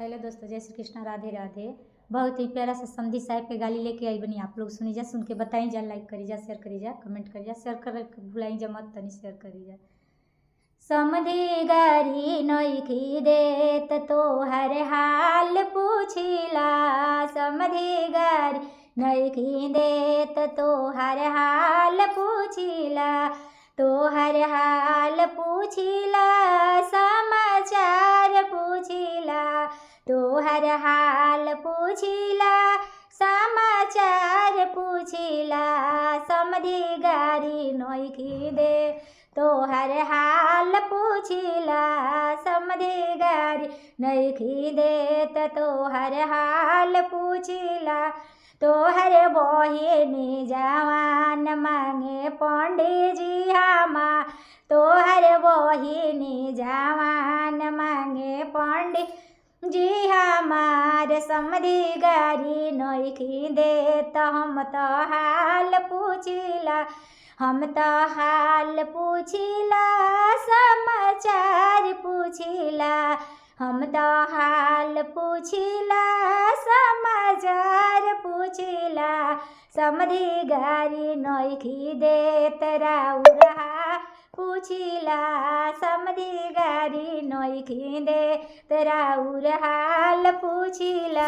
Hello दोस्तों, जय श्री कृष्णा, राधे राधे। बहुत ही प्यारा सा समधी साहिब के गाली लेके आई बनी। आप लोग सुनी जा, सुन के बताई जा, लाइक करी जा, शेयर करी जा, कमेंट करी जा, शेयर कर भुलाई जा मत, तनी शेयर करी जा। समधी गारी नइखी देत तो हर हाल पूछिला। समधी गारी नइखी देत तो हर हाल पूछिला। तो हर हाल पूछिला, समाचार पूछिला। तो हर हाल पूछिला, समाचार पूछिला। समधी गारी नइखी दे तो हर हाल पूछिला। समधी गारी नइखी देत तो हर हाल पूछिला। तो हर बहिनी जवान मांगे पंडित जी हमा। तो हर बहिनी जवान मांगे पंडित जी हमार। समधी गारी नइखी देत हम तो हाल पूछिला। हम तो हाल पूछिला, समाचार पूछिला। हम तो हाल पूछिला, समाचार पूछिला। समधी गारी नइखी देत राउर हाल पूछिला। समधी गारी नइखी देत राउर हाल पूछिला।